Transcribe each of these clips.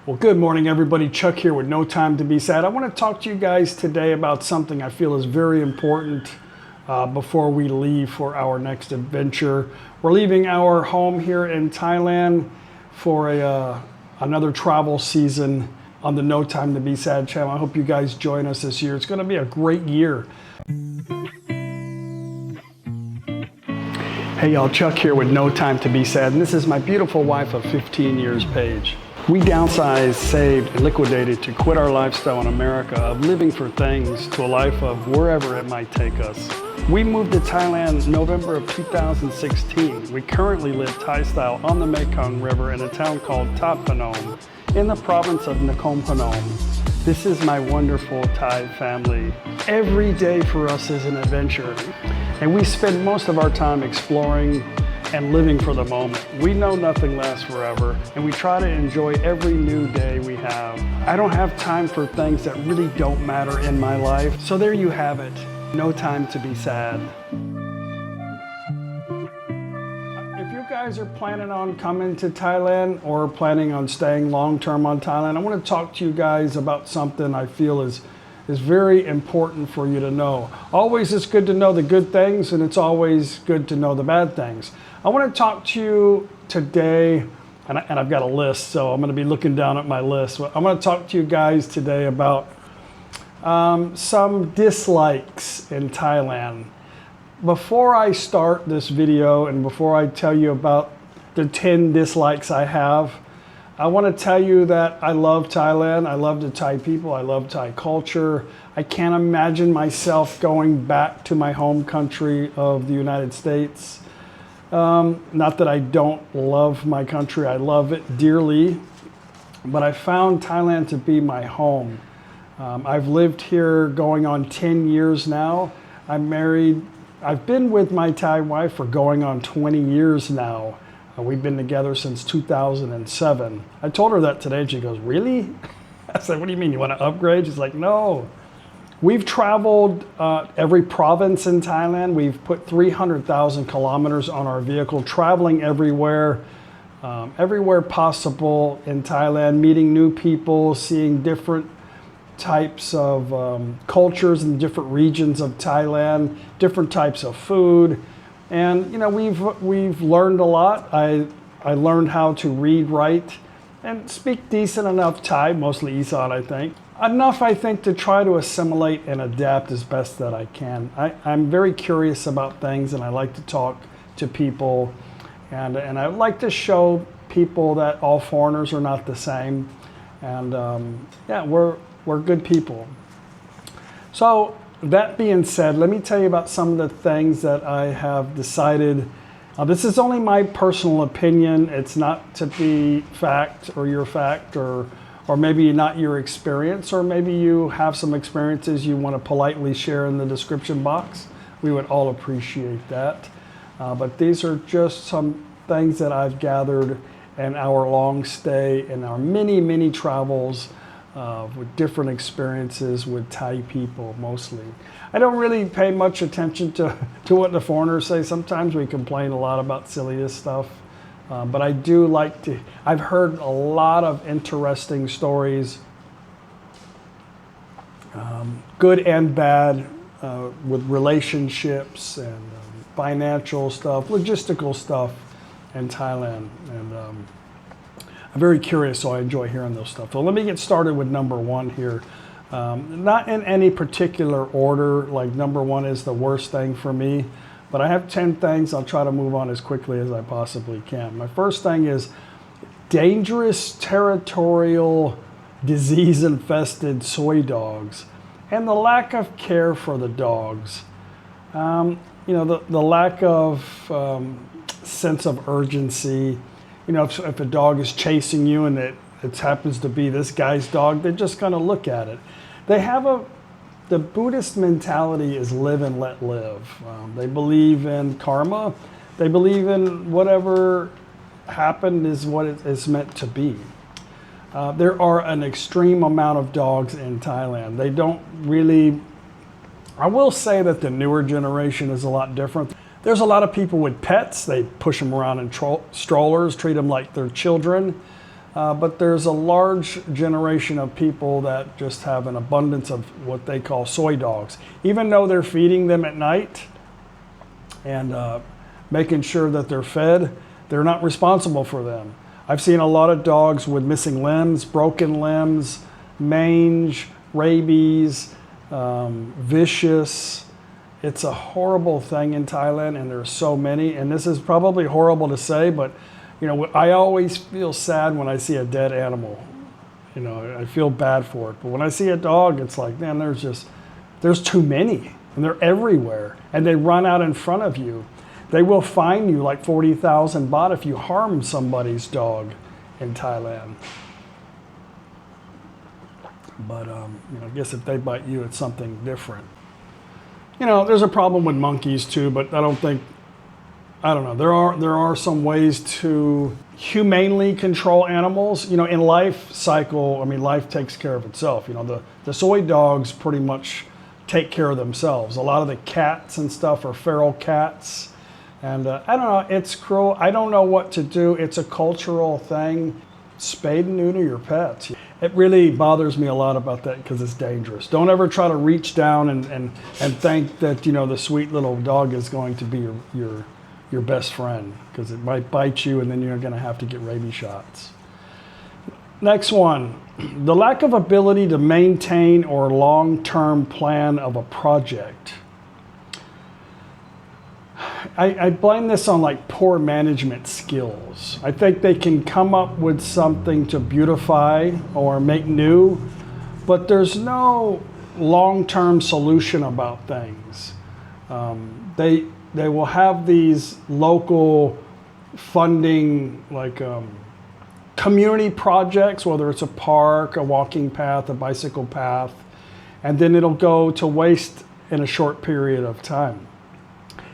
Well, good morning, everybody. Chuck here with No Time to Be Sad. I want to talk to you guys today about something I feel is very important before we leave for our next adventure. We're leaving our home here in Thailand for another travel season on the No Time to Be Sad channel. I hope you guys join us this year. It's going to be a great year. Hey y'all, Chuck here with No Time to Be Sad, and this is my beautiful wife of 15 years, Paige. We downsized, saved, and liquidated to quit our lifestyle in America of living for things to a life of wherever it might take us. We moved to Thailand November of 2016. We currently live Thai style on the Mekong River in a town called ThatPhanom in the province of NakhonPhanom. This is my wonderful Thai family. Every day for us is an adventure, and we spend most of our time exploring and living for the moment. We know nothing lasts forever, and we try to enjoy every new day we have. I don't have time for things that really don't matter in my life, so there you have it. No time to be sad. If you guys are planning on coming to Thailand or planning on staying long-term on Thailand, I want to talk to you guys about something I feel is very important for you to know. Always it's good to know the good things, and it's always good to know the bad things. I want to talk to you today, and I've got a list, so I'm going to be looking down at my list. I'm going to talk to you guys today about some dislikes in Thailand. Before I start this video and before I tell you about the 10 dislikes I have, I want to tell you that I love Thailand. I love the Thai people. I love Thai culture. I can't imagine myself going back to my home country of the United States. Not that I don't love my country. I love it dearly. But I found Thailand to be my home. I've lived here going on 10 years now. I'm married. I've been with my Thai wife for going on 20 years now. We've been together since 2007. I told her that today, and she goes, "Really?" I said, "What do you mean? You want to upgrade?" She's like, "No." We've traveled every province in Thailand. We've put 300,000 kilometers on our vehicle, traveling everywhere, everywhere possible in Thailand, meeting new people, seeing different types of cultures in different regions of Thailand, different types of food. And you know, we've learned a lot. I learned how to read, write, and speak decent enough Thai, mostly Isan, I think. Enough, I think, to try to assimilate and adapt as best that I can. I'm very curious about things, and I like to talk to people, and I like to show people that all foreigners are not the same. And yeah, we're good people. So that being said, let me tell you about some of the things that I have decided. This is only my personal opinion. It's not to be fact or your fact, or maybe not your experience, or maybe you have some experiences you want to politely share in the description box. We would all appreciate that. But these are just some things that I've gathered in our long stay, in our many travels, with different experiences with Thai people mostly. I don't really pay much attention to what the foreigners say. Sometimes we complain a lot about silliest stuff. But I do like to, I've heard a lot of interesting stories, good and bad, with relationships and financial stuff, logistical stuff in Thailand. And I'm very curious, so I enjoy hearing those stuff. So let me get started with number one here. Not in any particular order, like number one is the worst thing for me, but I have 10 things. I'll try to move on as quickly as I possibly can. My first thing is dangerous, territorial, disease-infested soy dogs and the lack of care for the dogs. You know, the lack of sense of urgency. You know, if a dog is chasing you and it happens to be this guy's dog, they're just going to look at it. They have the Buddhist mentality is live and let live. They believe in karma. They believe in whatever happened is what it is meant to be. There are an extreme amount of dogs in Thailand. They don't really, I will say that the newer generation is a lot different. There's a lot of people with pets. They push them around in strollers, treat them like they're children. But there's a large generation of people that just have an abundance of what they call soy dogs. Even though they're feeding them at night and making sure that they're fed, they're not responsible for them. I've seen a lot of dogs with missing limbs, broken limbs, mange, rabies, vicious. It's a horrible thing in Thailand, and there's so many. And this is probably horrible to say, but you know, I always feel sad when I see a dead animal. You know, I feel bad for it. But when I see a dog, it's like, man, there's too many, and they're everywhere, and they run out in front of you. They will fine you like 40,000 baht if you harm somebody's dog in Thailand. But you know, I guess if they bite you, it's something different. You know, there's a problem with monkeys too, but I don't know. There are some ways to humanely control animals. You know, in life cycle, I mean, life takes care of itself. You know, the soy dogs pretty much take care of themselves. A lot of the cats and stuff are feral cats. And I don't know, it's cruel. I don't know what to do. It's a cultural thing. Spay and neuter your pets. It really bothers me a lot about that because it's dangerous. Don't ever try to reach down and think that, you know, the sweet little dog is going to be your best friend, because it might bite you and then you're going to have to get rabies shots. Next one, the lack of ability to maintain or long-term plan of a project. I blame this on like poor management skills. I think they can come up with something to beautify or make new, but there's no long-term solution about things. They will have these local funding, like community projects, whether it's a park, a walking path, a bicycle path, and then it'll go to waste in a short period of time.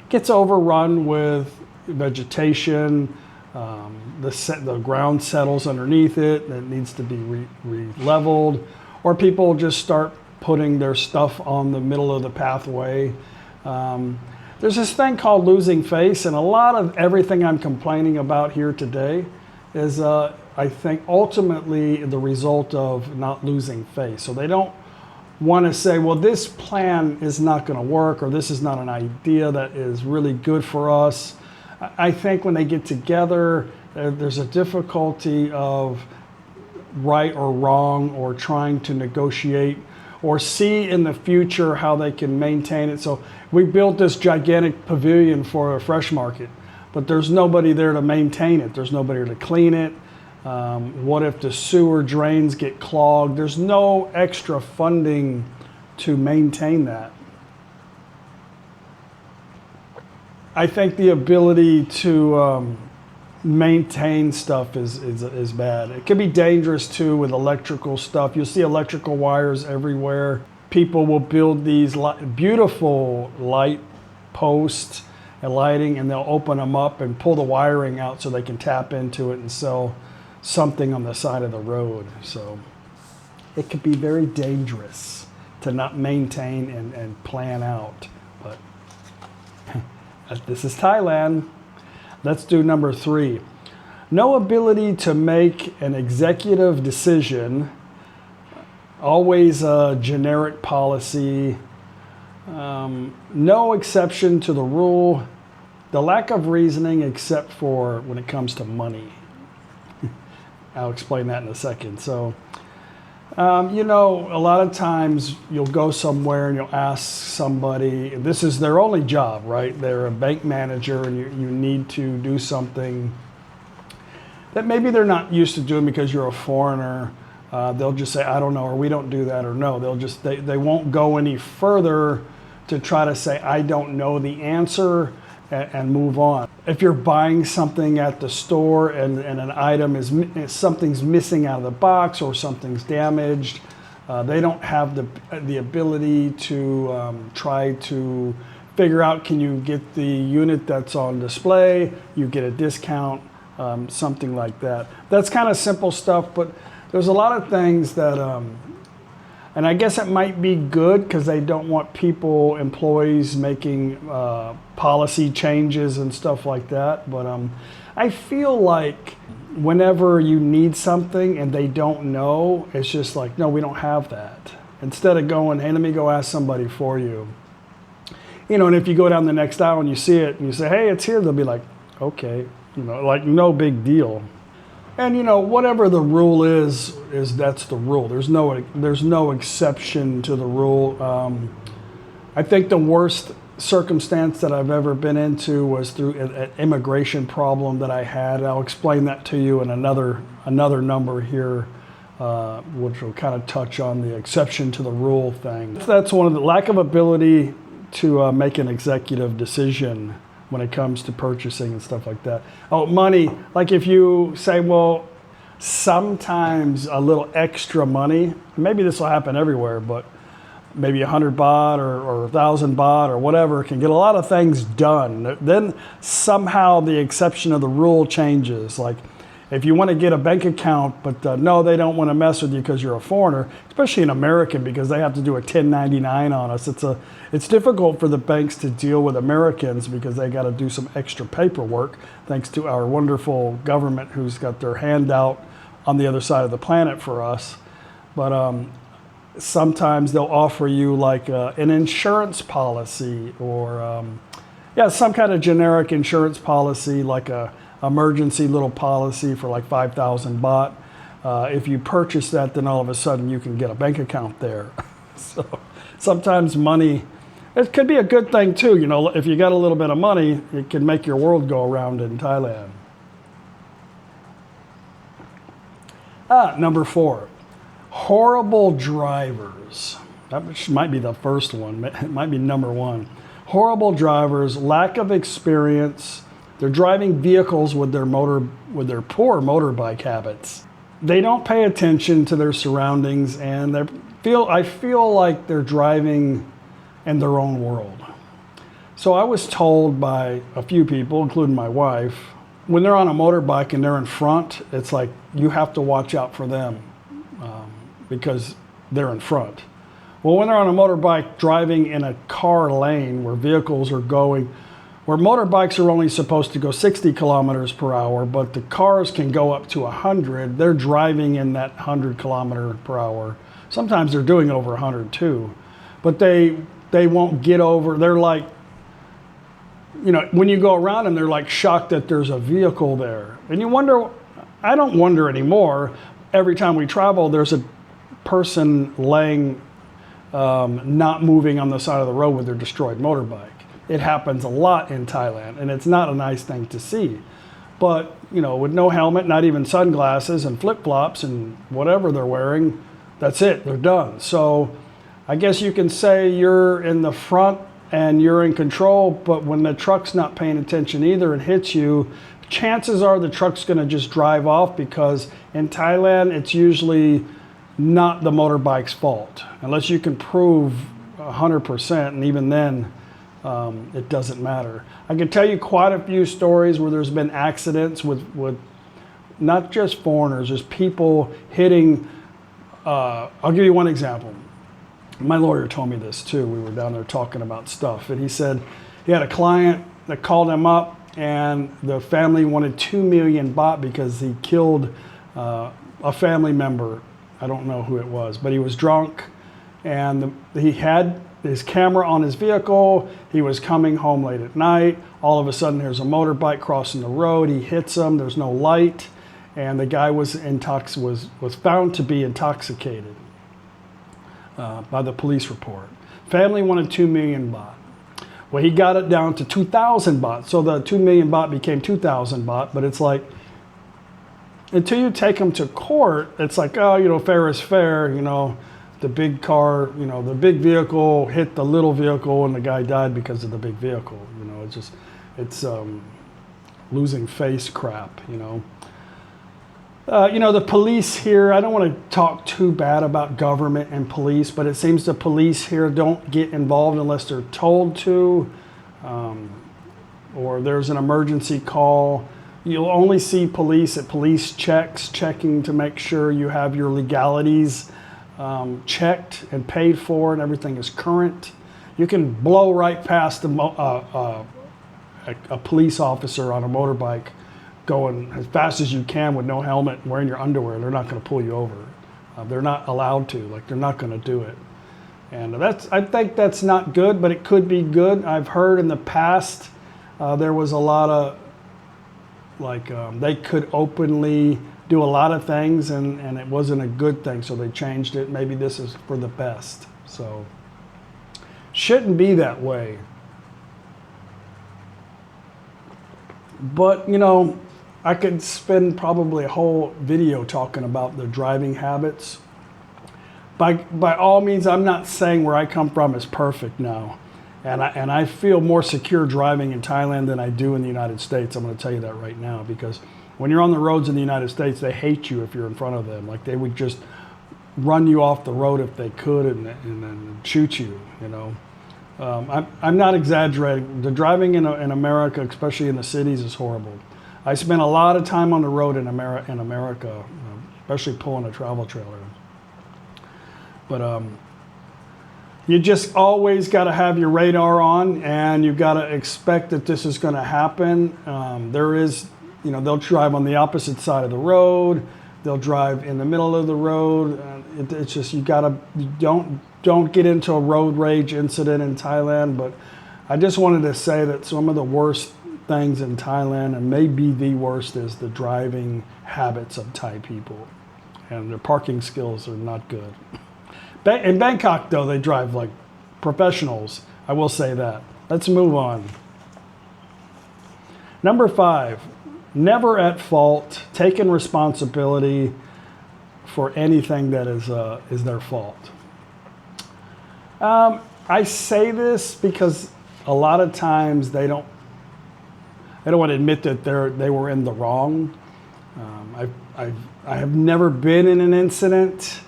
Gets overrun with vegetation, the ground settles underneath it, and it needs to be re-leveled, or people just start putting their stuff on the middle of the pathway. There's this thing called losing face, and a lot of everything I'm complaining about here today is, I think, ultimately the result of not losing face. So they don't want to say, well, this plan is not going to work, or this is not an idea that is really good for us. I think when they get together, there's a difficulty of right or wrong, or trying to negotiate or see in the future how they can maintain it. So we built this gigantic pavilion for a fresh market, but there's nobody there to maintain it. There's nobody to clean it. What if the sewer drains get clogged? There's no extra funding to maintain that. I think the ability to maintain stuff is bad. It can be dangerous too with electrical stuff. You'll see electrical wires everywhere. People will build these beautiful light posts and lighting, and they'll open them up and pull the wiring out so they can tap into it and sell something on the side of the road. So it could be very dangerous to not maintain and plan out. But this is Thailand. Let's do number 3. No ability to make an executive decision, always a generic policy, no exception to the rule, the lack of reasoning except for when it comes to money. I'll explain that in a second. So, you know, a lot of times you'll go somewhere and you'll ask somebody, this is their only job, right? They're a bank manager, and you need to do something that maybe they're not used to doing because you're a foreigner. They'll just say, I don't know, or we don't do that, or no. They won't go any further to try to say, I don't know the answer, and move on. If you're buying something at the store and an item something's missing out of the box or something's damaged, they don't have the ability to try to figure out, can you get the unit that's on display, you get a discount, something like that. That's kind of simple stuff, but there's a lot of things that, and I guess it might be good because they don't want employees making policy changes and stuff like that. But I feel like whenever you need something and they don't know, it's just like, no, we don't have that. Instead of going, hey, let me go ask somebody for you. You know, and if you go down the next aisle and you see it and you say, hey, it's here, they'll be like, okay, you know, like no big deal. And you know, whatever the rule is that's the rule. There's no exception to the rule. I think the worst circumstance that I've ever been into was through an immigration problem that I had. I'll explain that to you in another number here, which will kind of touch on the exception to the rule thing. That's one of the lack of ability to make an executive decision when it comes to purchasing and stuff like that. Oh, money, like if you say, well, sometimes a little extra money, maybe this will happen everywhere, but maybe 100 baht or 1,000 baht or whatever can get a lot of things done. Then somehow the exception of the rule changes. Like if you want to get a bank account, but no, they don't want to mess with you because you're a foreigner, especially an American, because they have to do a 1099 on us. It's difficult for the banks to deal with Americans because they got to do some extra paperwork, thanks to our wonderful government who's got their hand out on the other side of the planet for us. But sometimes they'll offer you like an insurance policy or some kind of generic insurance policy, like a emergency little policy for like 5,000 baht. If you purchase that, then all of a sudden you can get a bank account there. So sometimes money, it could be a good thing too. You know, if you got a little bit of money, it can make your world go around in Thailand. Number 4, horrible drivers. That might be the first one. It might be number 1. Horrible drivers, lack of experience. They're driving vehicles with their poor motorbike habits. They don't pay attention to their surroundings, and I feel like they're driving in their own world. So I was told by a few people, including my wife, when they're on a motorbike and they're in front, it's like you have to watch out for them because they're in front. Well, when they're on a motorbike driving in a car lane where vehicles are going, where motorbikes are only supposed to go 60 kilometers per hour, but the cars can go up to 100, they're driving in that 100 kilometer per hour. Sometimes they're doing over 100 too, but they won't get over. They're like, you know, when you go around them, they're like shocked that there's a vehicle there. And you wonder, I don't wonder anymore. Every time we travel, there's a person laying, not moving on the side of the road with their destroyed motorbike. It happens a lot in Thailand, and it's not a nice thing to see. But, you know, with no helmet, not even sunglasses and flip-flops and whatever they're wearing, that's it, they're done. So I guess you can say you're in the front and you're in control, but when the truck's not paying attention either and hits you, chances are the truck's gonna just drive off, because in Thailand, it's usually not the motorbike's fault, unless you can prove 100%, and even then, it doesn't matter. I can tell you quite a few stories where there's been accidents with not just foreigners, just people hitting. I'll give you one example. My lawyer told me this too. We were down there talking about stuff, and he said he had a client that called him up, and the family wanted 2 million baht because he killed a family member. I don't know who it was, but he was drunk, and he had his camera on his vehicle. He was coming home late at night. All of a sudden, there's a motorbike crossing the road. He hits him. There's no light, and the guy was found to be intoxicated by the police report. Family wanted 2 million baht. Well, he got it down to 2,000 baht. So the 2 million baht became 2,000 baht. But it's like, until you take him to court, it's like, oh, you know, fair is fair, you know. The big car, you know, the big vehicle hit the little vehicle and the guy died because of the big vehicle. You know, it's losing face crap, you know. You know, the police here, I don't want to talk too bad about government and police, but it seems the police here don't get involved unless they're told to, or there's an emergency call. You'll only see police at police checks, checking to make sure you have your legalities checked and paid for and everything is current. You can blow right past a police officer on a motorbike going as fast as you can with no helmet and wearing your underwear, they're not going to pull you over. They're not allowed to, like they're not going to do it. And I think that's not good, but it could be good. I've heard in the past there was a lot of, like they could openly do a lot of things and it wasn't a good thing, so they changed it. Maybe this is for the best. So shouldn't be that way. But, you know, I could spend probably a whole video talking about the driving habits. By all means, I'm not saying where I come from is perfect now. And I feel more secure driving in Thailand than I do in the United States. I'm going to tell you that right now, because when you're on the roads in the United States, they hate you if you're in front of them. Like they would just run you off the road if they could and then shoot you, you know. I'm not exaggerating. The driving in America, especially in the cities, is horrible. I spent a lot of time on the road in America, especially pulling a travel trailer. But you just always got to have your radar on, and you've got to expect that this is going to happen. There is, you know, they'll drive on the opposite side of the road. They'll drive in the middle of the road. It's just you don't get into a road rage incident in Thailand. But I just wanted to say that some of the worst things in Thailand, and maybe the worst, is the driving habits of Thai people, and their parking skills are not good. In Bangkok, though, they drive like professionals. I will say that. Let's move on. Number 5, never at fault, taking responsibility for anything that is their fault. I say this because a lot of times they don't want to admit that they were in the wrong. I have never been in an incident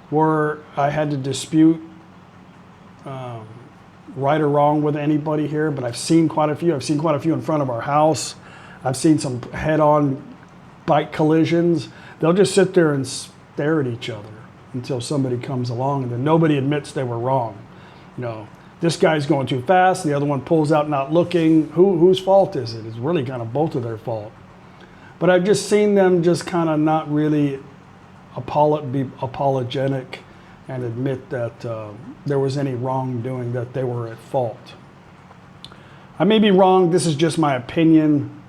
where I had to dispute right or wrong with anybody here, but I've seen quite a few. I've seen quite a few in front of our house. I've seen some head-on bike collisions. They'll just sit there and stare at each other until somebody comes along, and then nobody admits they were wrong. You know, this guy's going too fast, the other one pulls out not looking. Whose fault is it? It's really kind of both of their fault. But I've just seen them just kind of not really be apologetic and admit that there was any wrongdoing, that they were at fault. I may be wrong. This is just my opinion,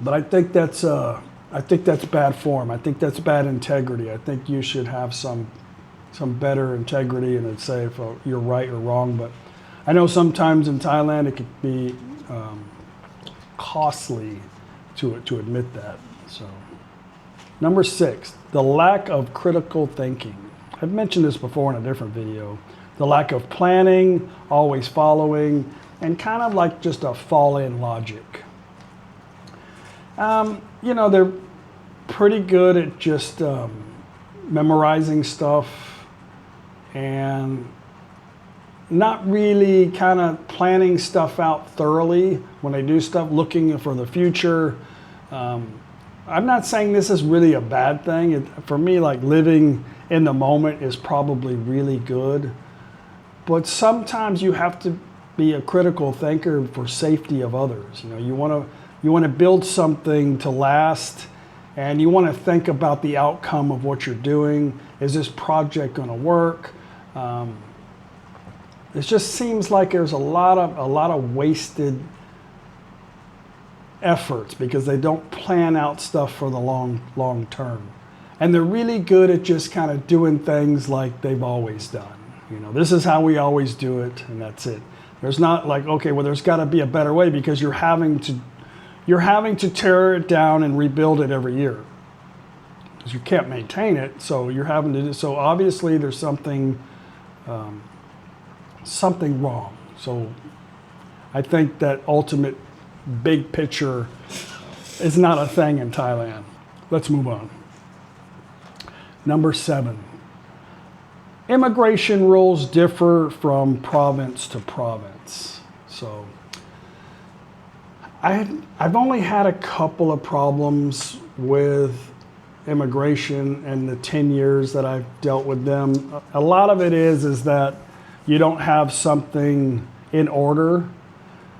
but I think that's bad form. I think that's bad integrity. I think you should have some better integrity and say if you're right or wrong. But I know sometimes in Thailand it could be costly to admit that. So, number 6, the lack of critical thinking. I've mentioned this before in a different video. The lack of planning, always following, and kind of like just a fall-in logic. You know, they're pretty good at just memorizing stuff and not really kind of planning stuff out thoroughly when they do stuff, looking for the future. I'm not saying this is really a bad thing. For me, like living in the moment is probably really good. But sometimes you have to be a critical thinker for safety of others. You know, you want to build something to last, and you want to think about the outcome of what you're doing. Is this project going to work? It just seems like there's a lot of wasted efforts because they don't plan out stuff for the long term. And they're really good at just kind of doing things like they've always done. You know, this is how we always do it, and that's it. There's not like, okay, well, there's got to be a better way, because you're having to tear it down and rebuild it every year because you can't maintain it. So you're having to do, so obviously there's something wrong. So I think that ultimate big picture is not a thing in Thailand. Let's move on. Number 7. Immigration rules differ from province to province. So I've only had a couple of problems with immigration in the 10 years that I've dealt with them. A lot of it is that you don't have something in order.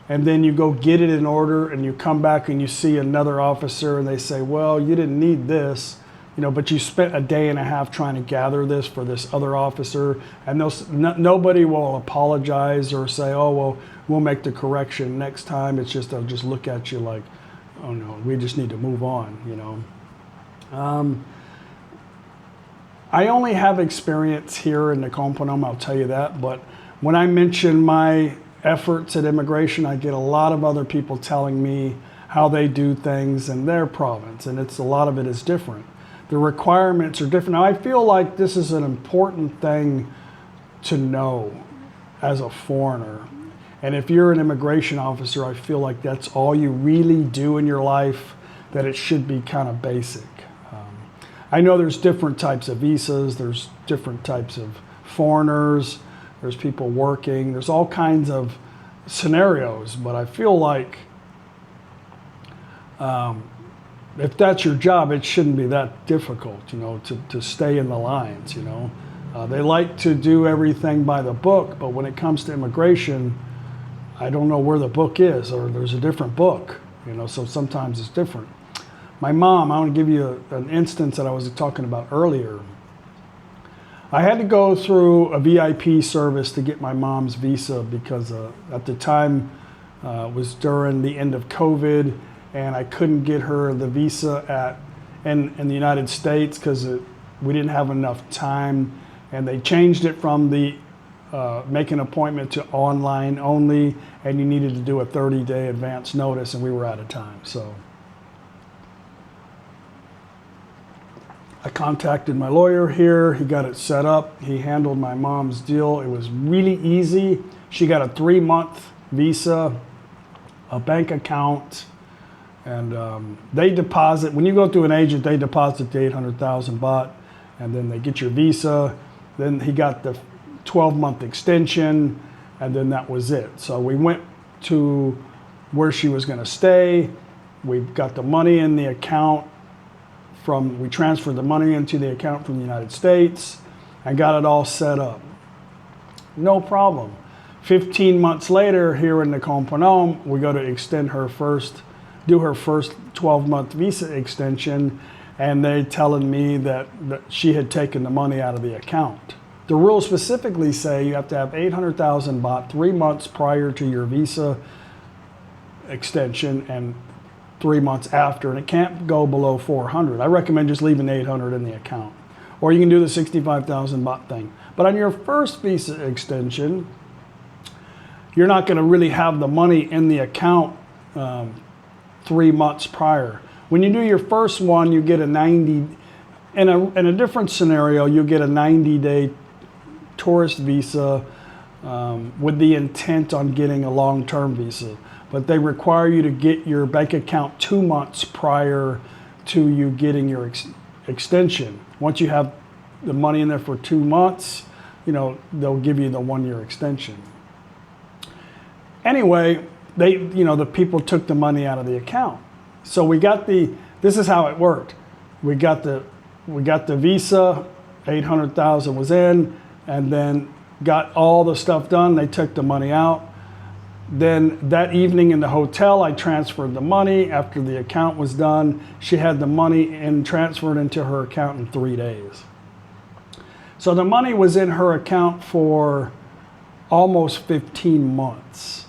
and then you go get it in order, and you come back and you see another officer, and they say, well, you didn't need this, you know, but you spent a day and a half trying to gather this for this other officer, and nobody will apologize or say, oh, well, we'll make the correction next time. It's just, they'll just look at you like, oh no, we just need to move on, you know. I only have experience here in NakhonPhanom, I'll tell you that, but when I mention my efforts at immigration, I get a lot of other people telling me how they do things in their province, and a lot of it is different. The requirements are different. Now, I feel like this is an important thing to know as a foreigner. And if you're an immigration officer, I feel like that's all you really do in your life, that it should be kind of basic. I know there's different types of visas, there's different types of foreigners, there's people working, there's all kinds of scenarios, but I feel like if that's your job, it shouldn't be that difficult, you know, to stay in the lines, you know. They like to do everything by the book, but when it comes to immigration, I don't know where the book is, or there's a different book, you know, so sometimes it's different. My mom, I want to give you an instance that I was talking about earlier. I had to go through a VIP service to get my mom's visa because at the time it was during the end of COVID, and I couldn't get her the visa in the United States because we didn't have enough time, and they changed it from the make an appointment to online only, and you needed to do a 30-day advance notice, and we were out of time. So I contacted my lawyer here. He got it set up. He handled my mom's deal. It was really easy. She got a 3-month visa, a bank account, and they deposit, when you go through an agent, they deposit the 800,000 baht, and then they get your visa. Then he got the 12-month extension, and then that was it. So we went to where she was going to stay. We got the money in the account we transferred the money into the account from the United States and got it all set up. No problem. 15 months later, here in NakhonPhanom, we go to extend do her first 12-month visa extension, and they telling me that she had taken the money out of the account. The rules specifically say you have to have 800,000 baht 3 months prior to your visa extension and 3 months after, and it can't go below 400. I recommend just leaving 800 in the account. Or you can do the 65,000 baht thing. But on your first visa extension, you're not going to really have the money in the account 3 months prior. When you do your first one, you get a 90, in a different scenario, you get a 90-day tourist visa with the intent on getting a long-term visa. But they require you to get your bank account 2 months prior to you getting your extension. Once you have the money in there for 2 months, you know, they'll give you the 1-year extension. Anyway, the people took the money out of the account. So this is how it worked. We got the visa, 800,000 was in, and then got all the stuff done. They took the money out. Then that evening in the hotel, I transferred the money. After the account was done, she had the money transferred into her account in 3 days. So the money was in her account for almost 15 months.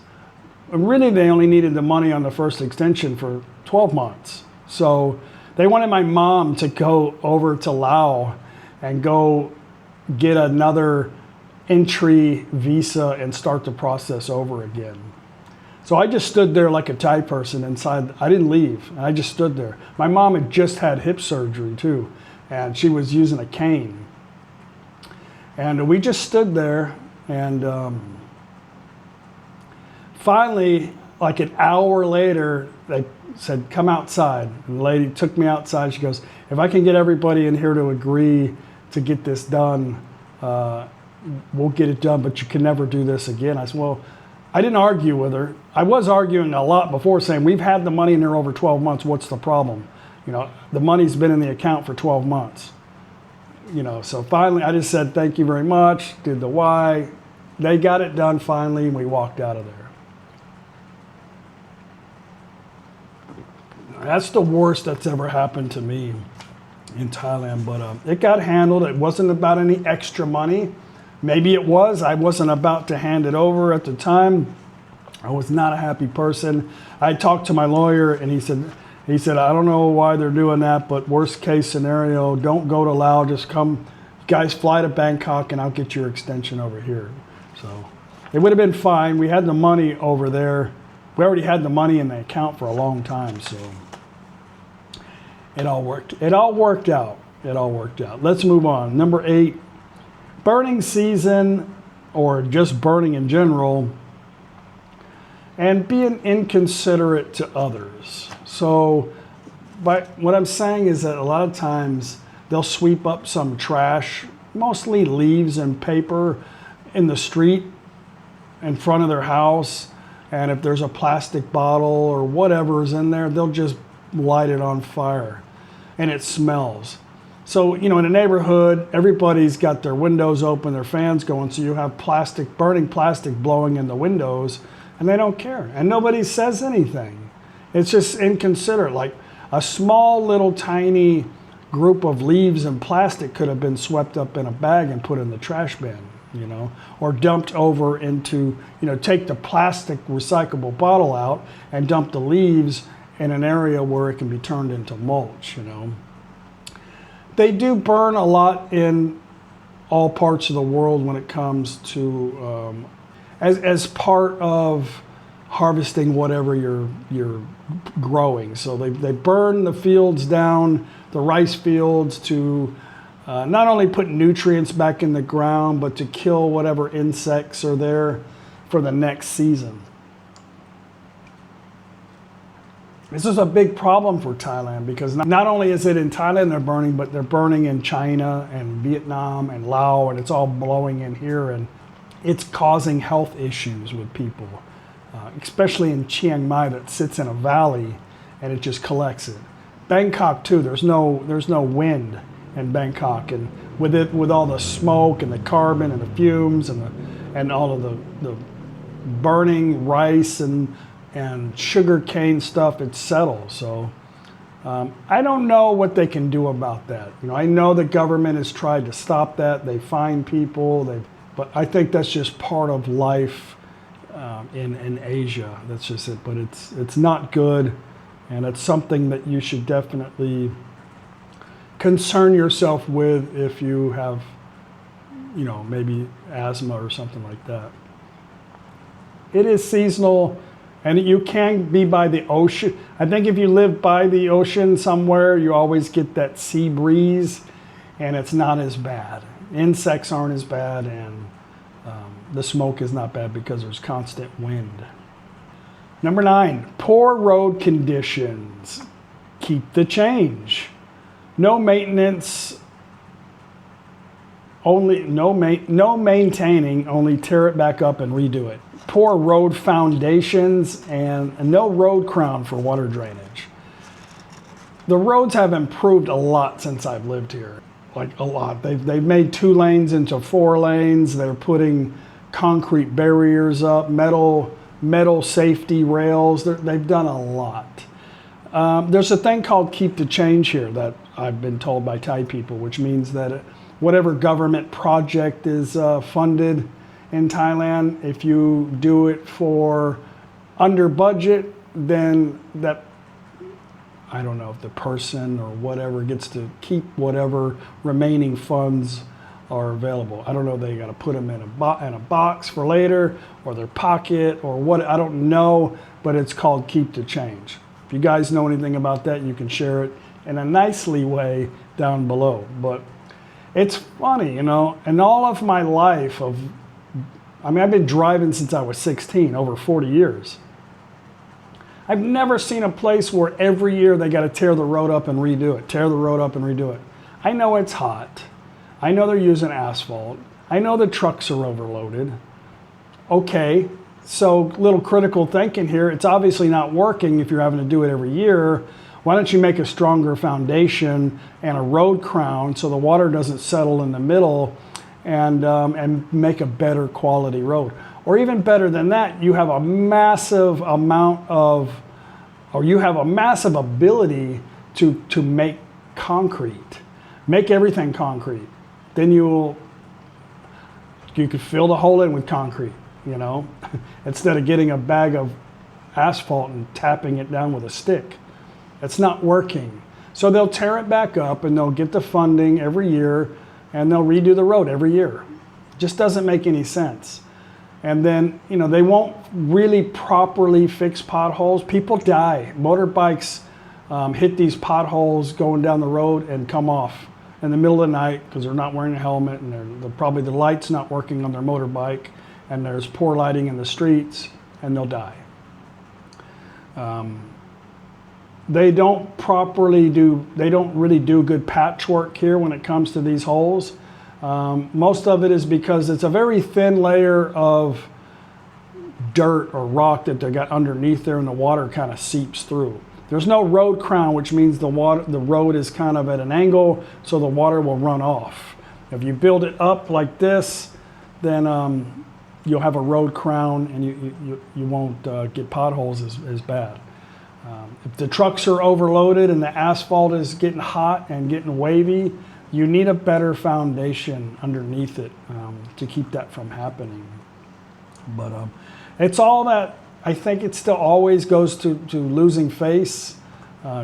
And really, they only needed the money on the first extension for 12 months. So they wanted my mom to go over to Laos and go get another entry visa and start the process over again. So I just stood there like a Thai person inside. I didn't leave. I just stood there. My mom had just had hip surgery too, and she was using a cane. And we just stood there, and finally, like an hour later, they said, come outside. And the lady took me outside. She goes, if I can get everybody in here to agree to get this done, we'll get it done, but you can never do this again. I said, well, I didn't argue with her. I was arguing a lot before, saying, we've had the money in there over 12 months. What's the problem? You know, the money's been in the account for 12 months. You know, so finally I just said, thank you very much, did the why. They got it done finally, and we walked out of there. That's the worst that's ever happened to me in Thailand, but it got handled. It wasn't about any extra money. Maybe it was. I wasn't about to hand it over at the time. I was not a happy person. I talked to my lawyer, and he said, I don't know why they're doing that, but worst case scenario, don't go to Laos. Just come, guys, fly to Bangkok, and I'll get your extension over here. So it would have been fine. We had the money over there. We already had the money in the account for a long time, so it all worked. It all worked out. It all worked out. Let's move on. Number 8, burning season, or just burning in general, and being inconsiderate to others. So what I'm saying is that a lot of times they'll sweep up some trash, mostly leaves and paper, in the street in front of their house. And if there's a plastic bottle or whatever is in there, they'll just light it on fire, and it smells. So, in a neighborhood, everybody's got their windows open, their fans going, so you have burning plastic blowing in the windows, and they don't care. And nobody says anything. It's just inconsiderate. Like a small little tiny group of leaves and plastic could have been swept up in a bag and put in the trash bin, or dumped over into, take the plastic recyclable bottle out and dump the leaves in an area where it can be turned into mulch, They do burn a lot in all parts of the world when it comes to, as part of harvesting whatever you're growing. So they burn the fields down, the rice fields, to not only put nutrients back in the ground, but to kill whatever insects are there for the next season. This is a big problem for Thailand, because not only is it in Thailand they're burning, but they're burning in China and Vietnam and Laos, and it's all blowing in here, and it's causing health issues with people, especially in Chiang Mai that sits in a valley and it just collects it. Bangkok too, there's no wind in Bangkok, and with all the smoke and the carbon and the fumes and all of the burning rice and sugar cane stuff, it settles. So I don't know what they can do about that. I know the government has tried to stop that. They fine people, but I think that's just part of life in Asia. That's just it. But it's not good, and it's something that you should definitely concern yourself with if you have, maybe asthma or something like that. It is seasonal, and you can be by the ocean. I think if you live by the ocean somewhere, you always get that sea breeze, and it's not as bad. Insects aren't as bad, and the smoke is not bad because there's constant wind. Number 9, poor road conditions. Keep the change. No maintenance, no maintaining, only tear it back up and redo it. Poor road foundations, and no road crown for water drainage. The roads have improved a lot since I've lived here, like a lot. They've made 2 lanes into 4 lanes. They're putting concrete barriers up, metal safety rails. They've done a lot. There's a thing called keep the change here that I've been told by Thai people, which means that whatever government project is funded in Thailand, if you do it for under budget, then that, I don't know if the person or whatever gets to keep whatever remaining funds are available. I don't know, they got to put them in a box for later, or their pocket, or what, I don't know, but it's called keep the change. If you guys know anything about that, you can share it in a nicely way down below. But it's funny, in all of my life I've been driving since I was 16, over 40 years. I've never seen a place where every year they got to tear the road up and redo it, tear the road up and redo it. I know it's hot. I know they're using asphalt. I know the trucks are overloaded. Okay, so little critical thinking here. It's obviously not working if you're having to do it every year. Why don't you make a stronger foundation and a road crown so the water doesn't settle in the middle, and make a better quality road? Or even better than that, you have a massive amount of or you have a massive ability to make concrete, make everything concrete, then you could fill the hole in with concrete, you know, instead of getting a bag of asphalt and tapping it down with a stick. It's not working. So they'll tear it back up and they'll get the funding every year and they'll redo the road every year. It just doesn't make any sense. And then, you know, they won't really properly fix potholes. People die. Motorbikes hit these potholes going down the road and come off in the middle of the night because they're not wearing a helmet and they're probably the light's not working on their motorbike and there's poor lighting in the streets and they'll die. They don't really do good patchwork here when it comes to these holes. Most of it is because it's a very thin layer of dirt or rock that they got underneath there and the water kind of seeps through. There's no road crown, which means the road is kind of at an angle so the water will run off. If you build it up like this, then you'll have a road crown and you won't get potholes as bad. If the trucks are overloaded and the asphalt is getting hot and getting wavy, you need a better foundation underneath it to keep that from happening. But it's all that, I think it still always goes to losing face,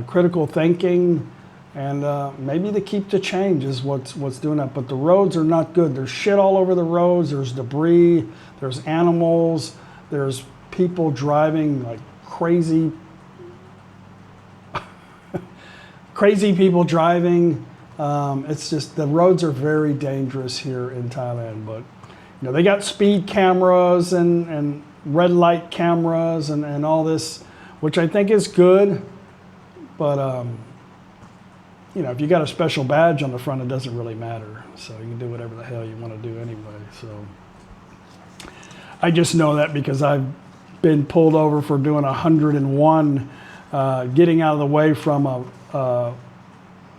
critical thinking, and maybe the keep to change is what's doing that. But the roads are not good. There's shit all over the roads. There's debris. There's animals. There's people driving like crazy people driving. It's just the roads are very dangerous here in Thailand. But you know, they got speed cameras and red light cameras and all this, which I think is good. But you know, if you got a special badge on the front, it doesn't really matter. So you can do whatever the hell you want to do anyway. So I just know that because I've been pulled over for doing 101, getting out of the way from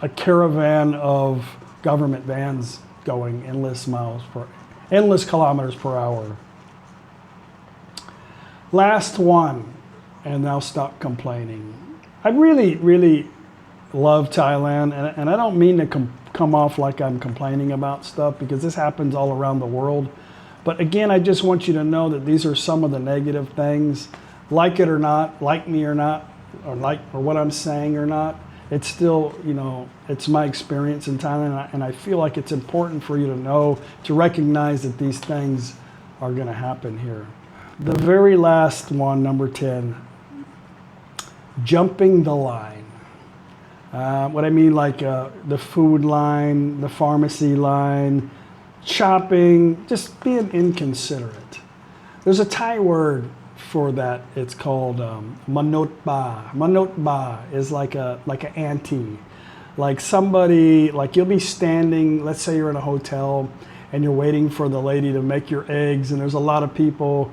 a caravan of government vans going endless kilometers per hour. Last one, and I'll stop complaining. I really love Thailand, and I don't mean to come off like I'm complaining about stuff because this happens all around the world. But again, I just want you to know that these are some of the negative things. Like it or not, like me or not, or what I'm saying or not, it's still, you know, it's my experience in Thailand, and I feel like it's important for you to know, to recognize that these things are going to happen here. The very last one, number 10, jumping the line. What I mean, like the food line, the pharmacy line, shopping, just being inconsiderate. There's a Thai word for that. It's called manotba. Manotba is like an auntie. Like somebody, like you'll be standing, let's say you're in a hotel and you're waiting for the lady to make your eggs and there's a lot of people.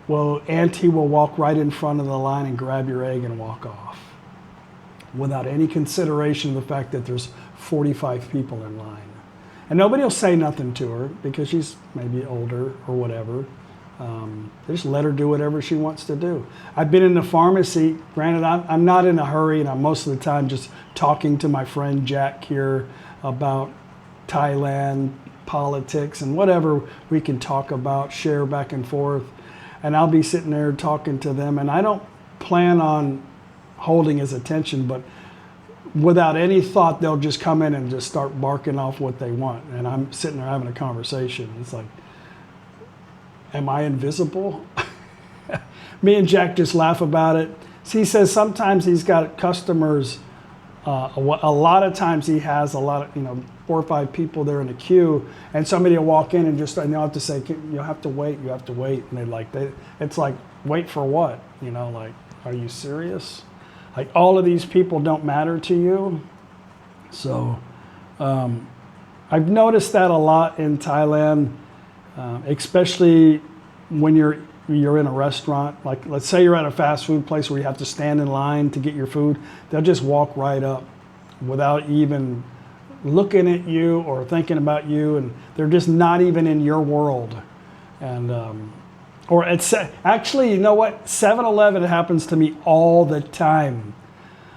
Well, auntie will walk right in front of the line and grab your egg and walk off without any consideration of the fact that there's 45 people in line. And nobody will say nothing to her because she's maybe older or whatever. They just let her do whatever she wants to do. I've been in the pharmacy. Granted, I'm not in a hurry, and I'm most of the time just talking to my friend Jack here about Thailand, politics, and whatever we can talk about, share back and forth. And I'll be sitting there talking to them, and I don't plan on holding his attention, but without any thought, they'll just come in and just start barking off what they want. And I'm sitting there having a conversation. It's like, am I invisible? Me and Jack just laugh about it. So he says sometimes he's got customers, a lot of times he has a lot of, 4 or 5 people there in the queue, and somebody will walk in and just, and they'll have to say, you have to wait. And it's like, wait for what? Like, are you serious? Like, all of these people don't matter to you? So I've noticed that a lot in Thailand, especially when you're in a restaurant. Like, let's say you're at a fast food place where you have to stand in line to get your food. They'll just walk right up without even looking at you or thinking about you, and they're just not even in your world. And Or it's actually, you know what? 7-Eleven happens to me all the time.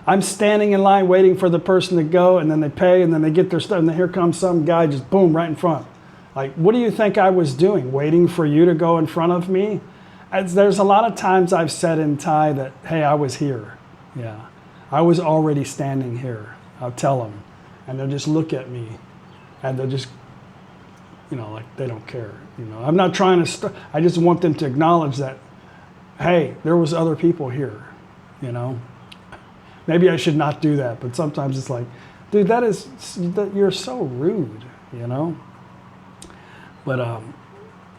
I'm standing in line waiting for the person to go, and then they pay, and then they get their stuff, and then here comes some guy just boom right in front. Like, what do you think I was doing? Waiting for you to go in front of me? There's a lot of times I've said in Thai that, hey, I was here. Yeah, I was already standing here. I'll tell them, and they'll just look at me, and they'll just, you know, like they don't care. You know, I'm not trying to. I just want them to acknowledge that, hey, there was other people here. You know, maybe I should not do that, but sometimes it's like, dude, you're so rude. You know. But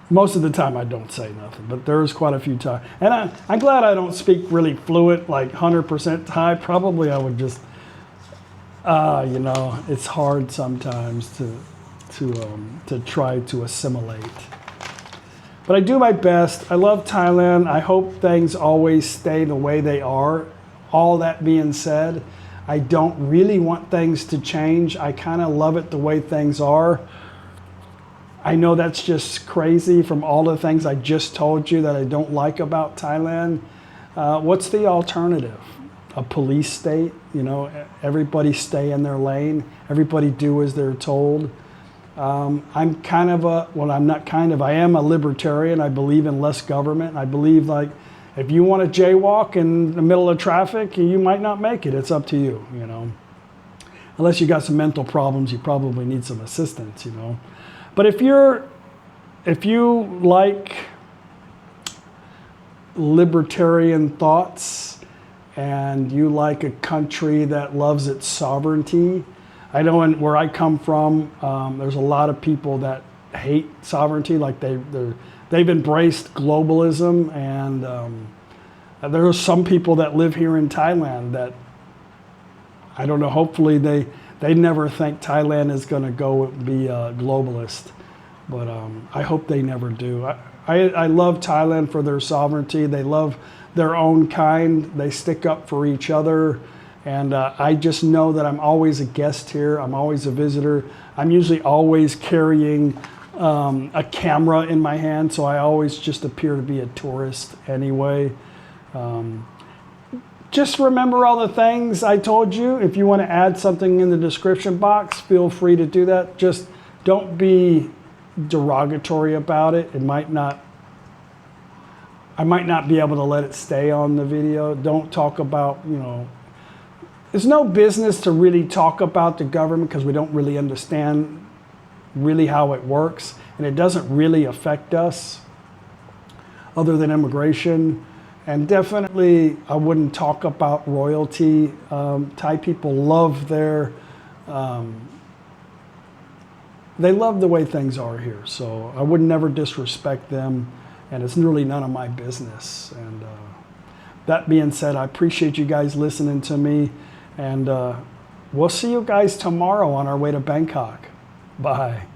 most of the time I don't say nothing, but there's quite a few times. And I'm glad I don't speak really fluent, like 100% Thai. Probably I would just, you know, it's hard sometimes to try to assimilate. But I do my best. I love Thailand. I hope things always stay the way they are. All that being said, I don't really want things to change. I kind of love it the way things are. I know that's just crazy from all the things I just told you that I don't like about Thailand. What's the alternative? A police state? You know, everybody stay in their lane. Everybody do as they're told. I'm kind of I'm not kind of, I am a libertarian. I believe in less government. I believe, like, if you want to jaywalk in the middle of traffic, you might not make it. It's up to you, you know. Unless you got some mental problems, you probably need some assistance, you know. But if you like libertarian thoughts and you like a country that loves its sovereignty, I know where I come from, there's a lot of people that hate sovereignty, like they've embraced globalism, and there are some people that live here in Thailand that, I don't know, hopefully they never think Thailand is going to go be a globalist, but I hope they never do. I love Thailand for their sovereignty. They love their own kind. They stick up for each other, and I just know that I'm always a guest here. I'm always a visitor. I'm usually always carrying a camera in my hand, so I always just appear to be a tourist anyway. Just remember all the things I told you. If you want to add something in the description box, feel free to do that. Just don't be derogatory about it. I might not be able to let it stay on the video. Don't talk about, you know, there's no business to really talk about the government because we don't really understand really how it works, and it doesn't really affect us other than immigration. And definitely, I wouldn't talk about royalty. Thai people love they love the way things are here. So I would never disrespect them, and it's really none of my business. And that being said, I appreciate you guys listening to me, and we'll see you guys tomorrow on our way to Bangkok. Bye.